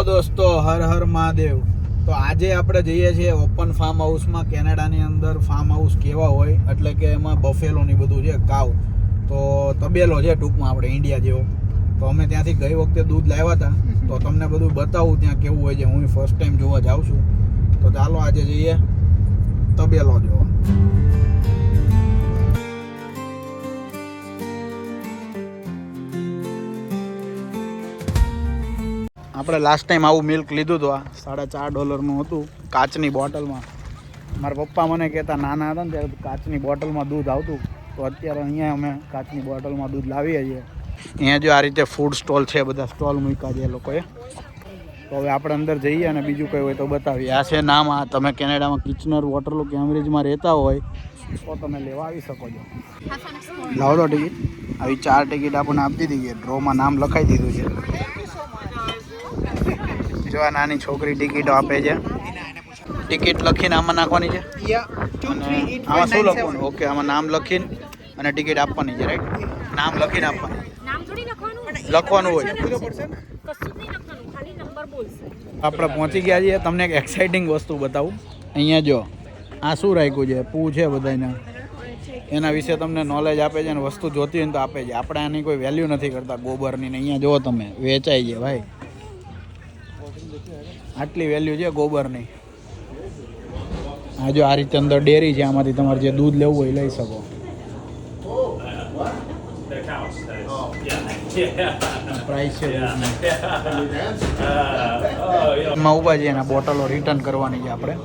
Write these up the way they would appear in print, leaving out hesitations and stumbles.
દોસ્તો, હર હર મહાદેવ. તો આજે આપણે જઈએ છીએ ઓપન ફાર્મ હાઉસમાં. કેનેડાની અંદર ફાર્મ હાઉસ કેવા હોય, એટલે કે એમાં બફેલોની બધું છે, કાવ તો તબેલો છે ટૂંકમાં, આપણે ઇન્ડિયા જેવો. તો અમે ત્યાંથી ગઈ વખતે દૂધ લાવ્યા હતા, તો તમને બધું બતાવું ત્યાં કેવું હોય છે. હું ફર્સ્ટ ટાઈમ જોવા જાઉં છું, તો ચાલો આજે જઈએ તબેલો જોવા. આપણે લાસ્ટ ટાઈમ આવું મિલ્ક લીધું હતું, આ $4.5 હતું, કાચની બોટલમાં. મારા પપ્પા મને કહેતા નાના હતા ને ત્યારે કાચની બોટલમાં દૂધ આવતું, તો અત્યારે અહીંયા અમે કાચની બોટલમાં દૂધ લાવીએ છીએ. અહીંયા જો આ રીતે ફૂડ સ્ટોલ છે, બધા સ્ટોલ મૂક્યા છે એ લોકોએ. તો હવે આપણે અંદર જઈએ અને બીજું કંઈ હોય તો બતાવીએ. આ છે નામ. આ તમે કેનેડામાં કિચનર વોટરલુ કેમ્બ્રિજમાં રહેતા હોય તો તમે લેવા આવી શકો છો. લાવો તો ટિકિટ. આવી 4 ટિકિટ આપણને આપી દીધી છે, ડ્રોમાં નામ લખાઈ દીધું છે. જો આ નાની છોકરી ટિકિટો આપે છે. ટિકિટ લખીને આમાં નાખવાની છે. આમાં શું લખવાનું? ઓકે, આમાં નામ લખીને અને ટિકિટ આપવાની છે, રાઈટ? નામ લખીને આપવાની. લખવાનું હોય. આપણે પહોંચી ગયા છીએ. તમને એક એક્સાઇટિંગ વસ્તુ બતાવું. અહીંયા જો આ શું રાખ્યું છે, પૂ છે બધાને, એના વિશે તમને નોલેજ આપે છે અને વસ્તુ જોતી હોય ને તો આપે છે. આપણે આની કોઈ વેલ્યુ નથી કરતા ગોબરની ને. અહીંયા જુઓ તમે, વેચાય છે ભાઈ, આટલી વેલ્યુ છે ગોબરની. આ જો આ રીતે અંદર ડેરી છે, આમાંથી તમારે જે દૂધ લેવું હોય લઈ શકો. પ્રાઇસ છે એમાં ઊભા છે, એના બોટલો રિટર્ન કરવાની છે આપણે.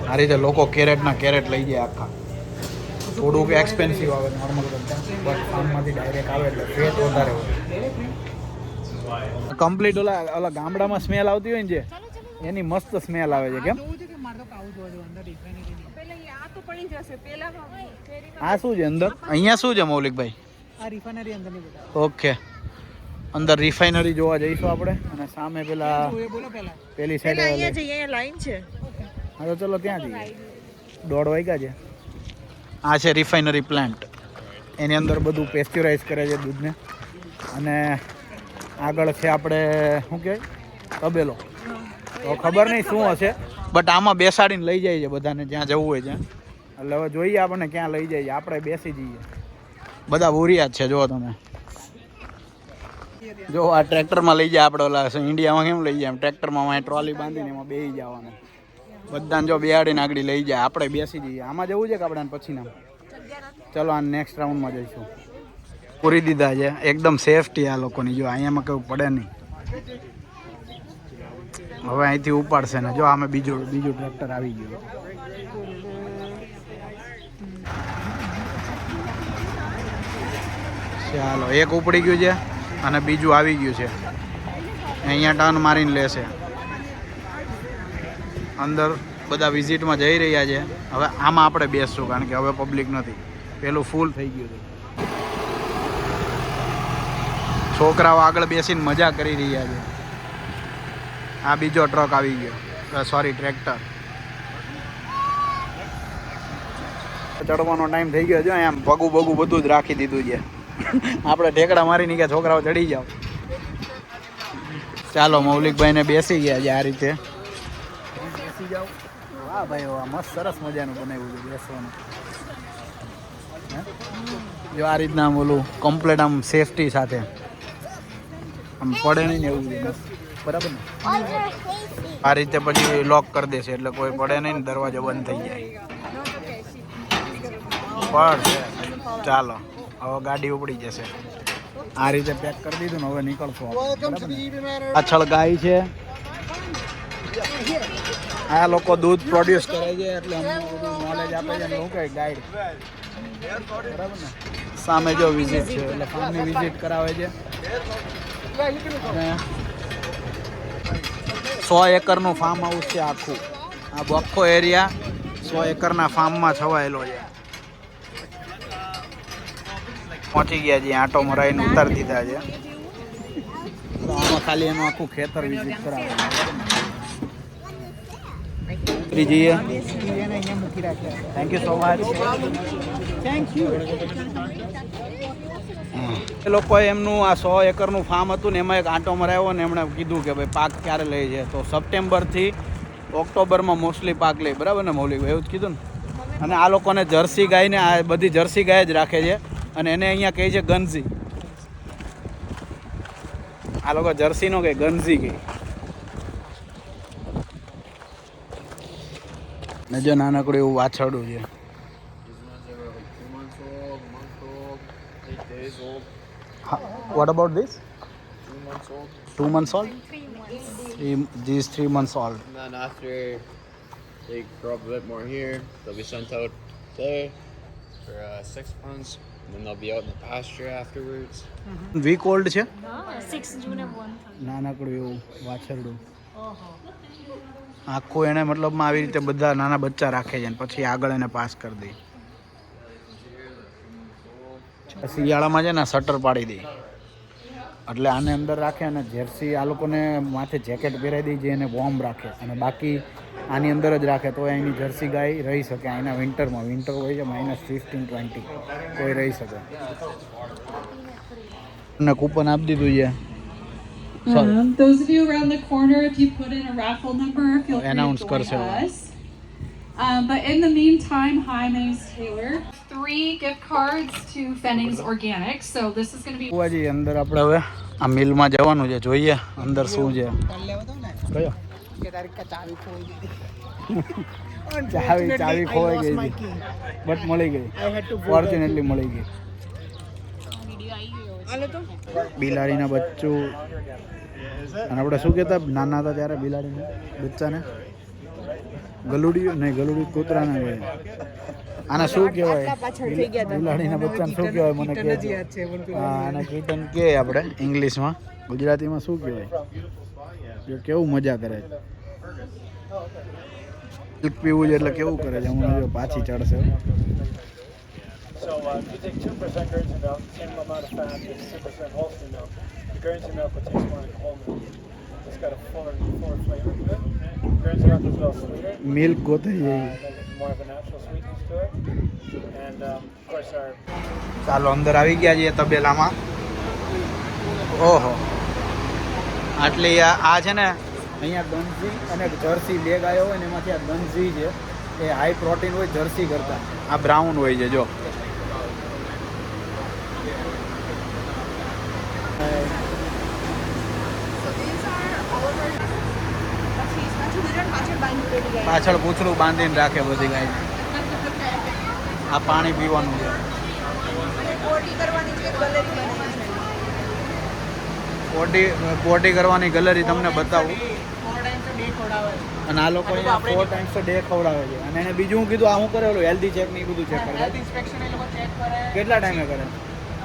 આ રીતે લોકો કેરેટના કેરેટ લઈ જાય આખા. થોડુંક એક્સપેન્સિવ આવે નોર્મલ કરતાં, બટ ફાર્મમાંથી ડાયરેક્ટ આવે એટલે ફેટ વધારે હોય. કમ્પ્લીટ ઓલા ગામડામાં સ્મેલ આવતી હોય ને જે, એની મસ્ત સ્મેલ આવે છે. કેમ? આ શું છે અંદર? અહીંયા શું છે મૌલિકભાઈ? ઓકે, અંદર રિફાઇનરી જોવા જઈશું આપણે. અને સામે પેલી સાઈડ લાઈન છે. હા તો ચલો ત્યાં જઈએ. 1:30 વાગ્યા છે. આ છે રિફાઇનરી પ્લાન્ટ. એની અંદર બધું પેસ્ચ્યુરાઇઝ કરે છે દૂધને. અને આગળ છે આપણે શું કહેવાય, તબેલો. તો ખબર નહીં શું હશે, બટ આમાં બેસાડીને લઈ જાય છે બધાને જ્યાં જવું હોય ત્યાં. એટલે હવે જોઈએ આપણને ક્યાં લઈ જાય. આપણે બેસી જઈએ. બધા બોરિયા જ છે. જુઓ તમે, જો આ ટ્રેક્ટરમાં લઈ જાય. આપણે ઓલા ઇન્ડિયામાં કેમ લઈ જાય એમ ટ્રેક્ટરમાં અહીં ટ્રોલી બાંધીને એમાં બેસી જવાનું. બધાને જો બેહાડીને આગળ લઈ જાય. આપણે બેસી જઈએ. આમાં જવું છે કે આપણે પછી ના? ચલો આ નેક્સ્ટ રાઉન્ડમાં જઈશું. પૂરી દીધા છે, એકદમ સેફટી આ લોકોની. જો અહીંયામાં કેવું પડે નહીં. હવે અહીંથી ઉપાડશે ને. જો આમે બીજું ટ્રેક્ટર આવી ગયું. ચાલો, એક ઉપડી ગયું છે અને બીજું આવી ગયું છે. અહીંયા ટર્ન મારીને લેશે. અંદર બધા વિઝિટમાં જઈ રહ્યા છે. હવે આમાં આપણે બેસશું, કારણ કે હવે પબ્લિક નથી. પેલું ફૂલ થઈ ગયું છે. છોકરાઓ આગળ બેસીને મજા કરી રહ્યા છે. આ બીજો ટ્રક આવી ગયો, સોરી ટ્રેક્ટર. ચડવાનો ટાઈમ થઈ ગયો છે. એમ પગું બધું જ રાખી દીધું છે. આપણે ઢેકડા મારી નહીં કે છોકરાઓ ચડી જાવ. ચાલો, મૌલિકભાઈને બેસી ગયા છે. આ રીતે બેસી જાઓ. વાહ ભાઈ વાહ, મસ્ત સરસ મજાનું બનાવ્યું છે બેસવાનું. જો આ રીતના આમ ઓલું કમ્પ્લેટ આમ સેફટી સાથે આમ પડે નહીં ને એવું છે. બરાબર ને? આ રીતે પછી લોક કરી દેશે એટલે કોઈ પડે નહીં ને, દરવાજો બંધ થઈ જાય. પડશે. ચાલો, હવે ગાડી ઉપડી જશે. આ રીતે પેક કરી દીધું ને હવે નીકળશું. પાછળ ગાય છે. આ લોકો દૂધ પ્રોડ્યુસ કરે છે એટલે અમને બધું નોલેજ આપે છે. શું કહે ગાઈડ, બરાબર ને? સામે જો વિઝિટ છે એટલે ફાર્મની વિઝિટ કરાવે છે. 100 એકરનું ફાર્મ હાઉસ છે આખું. આ આખો એરિયા 100 એકરના ફાર્મમાં છવાયેલો છે. પહોંચી ગયા છીએ. આંટો મરાઈને ઉતારી દીધા છે. આમાં ખાલી એનું આખું ખેતર વિઝિટ કરાવે. ઉતરી જઈએ. Thank you so much. Thank you. એ લોકોએ એમનું આ 100 એકરનું ફાર્મ હતું ને એમાં એક આંટો મરાવ્યો ને એમણે કીધું કે ભાઈ પાક ક્યારે લઈ છે, તો સપ્ટેમ્બરથી ઓક્ટોબરમાં મોસ્ટલી પાક લઈ, બરાબર ને મૌલિકભાઈ? એવું જ કીધું ને. અને આ લોકોને જર્સી ગાયને આ બધી જર્સી ગાય જ રાખે છે અને એને અહીંયા કહે છે ગંજી. આ લોકો જર્સીનો કહે, ગંજી કહે. ને જો નાનકડું એવું વાછરડું છે. What about this? 2 months old. 2 months old? 3 months old. And then after they grow up a bit more here, they'll be sent out there for 6 months. And then they'll be out in the pasture afterwards. Week old છે? 6 June નાનકડું એવું વાછરડું. આખું એને મતલબમાં આવી રીતે બધા નાના બચ્ચા રાખે છે અને પછી આગળ એને પાસ કરી દે. શિયાળામાં છે ને શટર પાડી દે એટલે આને અંદર રાખે અને જર્સી આ લોકોને માથે જેકેટ પહેરાવી દે જે એને વોર્મ રાખે અને બાકી આની અંદર જ રાખે તો એની જર્સી ગાય રહી શકે. અહીંના વિન્ટરમાં વિન્ટર હોય છે -15-20 કોઈ રહી શકે. અને કૂપન આપી દીધું છે. Those of you around the corner, if you put in a raffle number, feel free Announce to join karse. us. But in the meantime, hi, my name's Taylor. 3 gift cards to Fennings Organics. So this is going to be... કુવાજી અંદર આપણે હવે આ મિલમાં જવાનું છે, જોઈએ અંદર શું છે. કયો? ચાવી ખોવાઈ ગઈ હતી બટ મળી ગઈ, ફોર્ચ્યુનેટલી મળી ગઈ. બિલાડીના બચ્ચું અને આપણે શું કહેતા નાના હતા ત્યારે બિલાડીના બચ્ચાને? ગલુડી નહીં, ગલુડી કૂતરાને હોય. આને શું કહેવાય? બિલાડીના બચ્ચાને શું કહેવાય મને કહે? હા, આને કિટન કહે આપણે ઇંગ્લિશમાં. ગુજરાતીમાં શું કહેવાય? જો કેવું મજા કરે છે. મિલ્ક પીવું છે એટલે કેવું કરે છે. હમણાં જો પાછી ચડશે. So if you take 2% Guernsey milk, same amount of fat as 2% Holstein milk. The Guernsey milk will taste more like whole milk. It's got a fuller flavor to it. Guernsey milk is a little sweeter. Milk ગોતાઈ જાય. There's more of a natural sweetness to it. And of course our... ચાલો અંદર આવી ગયા છીએ તબેલામાં. ઓહો, આટલી આ છે ને અહીંયા ગંજી અને જર્સી બે ગાયો હોય ને એમાંથી આ ગંજી છે એ હાઈ પ્રોટીન હોય જર્સી કરતાં. આ બ્રાઉન હોય છે જો. પાછળ પૂંછડું બાંધીને રાખે બધી ગાય. આ પાણી પીવાનું છે. પોટી કરવાની ગેલેરી તમને બતાવું. અને આ લોકો અહીંયા 4 times a day ખવડાવે છે. અને એને બીજું હું કીધું આ શું કરે ઓલું હેલ્ધી ચેક ને એ બધું ચેક કરે. હેલ્થ ઇન્સ્પેક્શન એ લોકો ચેક કરે. કેટલા ટાઈમે કરે?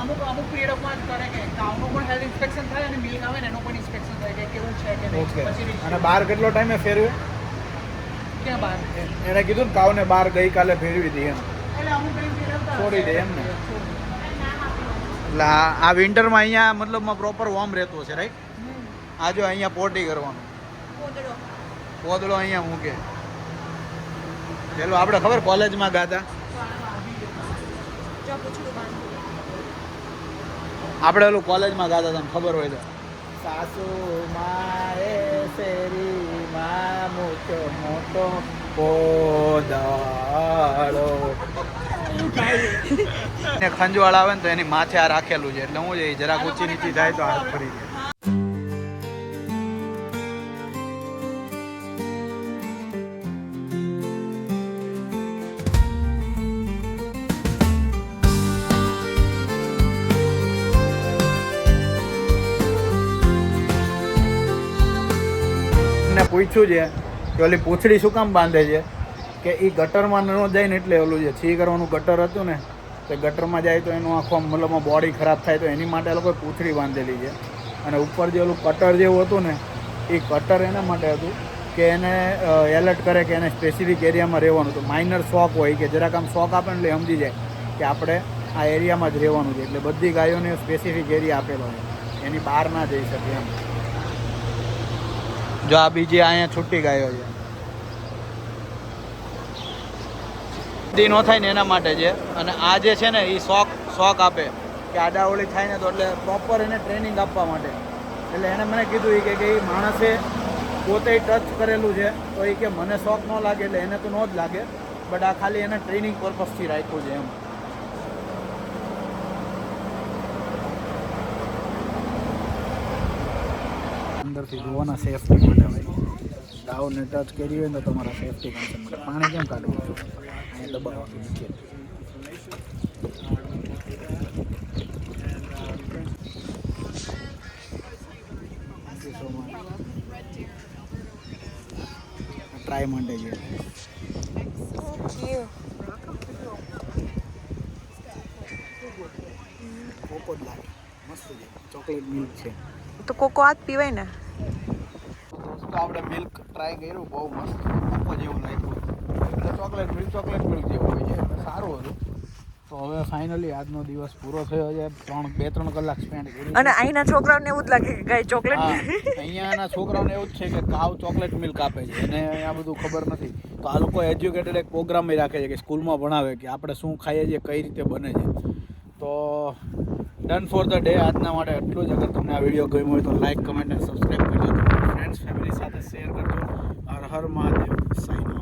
અમુક પીરિયડ ઓફમાં જ કરે કે કાઉનું પણ હેલ્થ ઇન્સ્પેક્શન થાય અને મિલ્ક આવે ને એનું પણ ઇન્સ્પેક્શન થાય કે કેવું છે કે નહીં. ઓકે. પછી અને બહાર કેટલો ટાઈમે ફેરવે? ક્યાં બહાર એને કીધું ને કાઉને બહાર ગઈકાલે ફેરવી હતી એમ. એટલે અમુક ટાઈમ ફેરવતા છોડી દે એમ ને. એટલે આ વિન્ટરમાં અહીંયા મતલબમાં પ્રોપર વોર્મ રહેતું છે, રાઈટ? આ જો અહીંયા પોટી કરવાનું પોદળો અહીંયા મૂકે. પેલું આપણે ખબર કોલેજમાં ગાતા આપણે પેલું કોલેજમાં ગાતા તમને ખબર હોય તો સાસુ માએ શેરી માં મોટો મોટો પોદળો ને ખંજવાળ આવે ને તો એની માથે આ રાખેલું છે એટલે હું છે જરાક ઊંચી નીચી થાય તો હાથ ફરી જાય. પૂછ્યું છે કે ઓલી પૂંછડી શું કામ બાંધે છે કે એ ગટરમાં ન જાય ને એટલે ઓલું જે છી કરવાનું ગટર હતું ને તો ગટરમાં જાય તો એનું આખો મતલબમાં બોડી ખરાબ થાય તો એની માટે લોકોએ પૂંછડી બાંધેલી છે. અને ઉપર જે ઓલું કટર જેવું હતું ને એ કટર એના માટે હતું કે એને એલર્ટ કરે કે એને સ્પેસિફિક એરિયામાં રહેવાનું. તો માઇનર શોક હોય કે જરાક આમ શોક આપે એટલે સમજી જાય કે આપણે આ એરિયામાં જ રહેવાનું છે. એટલે બધી ગાયોને સ્પેસિફિક એરિયા આપેલો છે, એની બહાર ના જઈ શકે એમ. જો આ બીજી અહીંયા છૂટી ગાયો છે, દી ન થાય ને એના માટે છે. અને આ જે છે ને એ શોક આપે કે આડાવળી થાય ને તો એટલે પ્રોપર એને ટ્રેનિંગ આપવા માટે. એટલે એણે મને કીધું એ કે એ માણસે પોતે ટચ કરેલું છે તો એ કે મને શોખ ન લાગે એટલે એને તો ન જ લાગે, બટ આ ખાલી એને ટ્રેનિંગ પર્પઝથી રાખ્યું છે એમ. અંદરથી જોવાના સેફટી માટે ભાઈ ગાઉને ટચ કરી હોય ને તો તમારા સેફટી કન્સર્ન માટે. પાણી કેમ કાઢવું અહીંયા દબાવવાનું નીચે. ટ્રાય માટે છે કોકો જ લાગે મસ્ત છે, ચોકલેટ મિલ્ક છે. તો કોકો આ જ પીવાય ને. તો આપણે મિલ્ક ટ્રાય કર્યું, બહુ મસ્ત કોકો જેવું લાગ્યું. એટલે ચોકલેટ મિલ્ક જેવું હોય છે, સારું હતું. તો હવે ફાઇનલી આજનો દિવસ પૂરો થયો છે. 2-3 કલાક સ્પેન્ડ કરી. અને અહીંના છોકરાઓને એવું જ લાગે કે ગાય ચોકલેટ. અહીંયાના છોકરાઓને એવું જ છે કે કાવ ચોકલેટ મિલ્ક આપે છે, એને આ બધું ખબર નથી. તો આ લોકો એજ્યુકેટેડ એક પ્રોગ્રામ રાખે છે કે સ્કૂલમાં ભણાવે કે આપણે શું ખાઈએ છીએ, કઈ રીતે બને છે. તો ડન ફોર ધ ડે આજના માટે એટલું જ. અગર તમને આ વિડીયો ગમ્યો હોય તો લાઈક, કમેન્ટ અને સબસ્ક્રાઈબ કરજો. ફ્રેન્ડ્સ ફેમિલી સાથે શેર કરજો. હર હર મહાદેવ. સાઈન.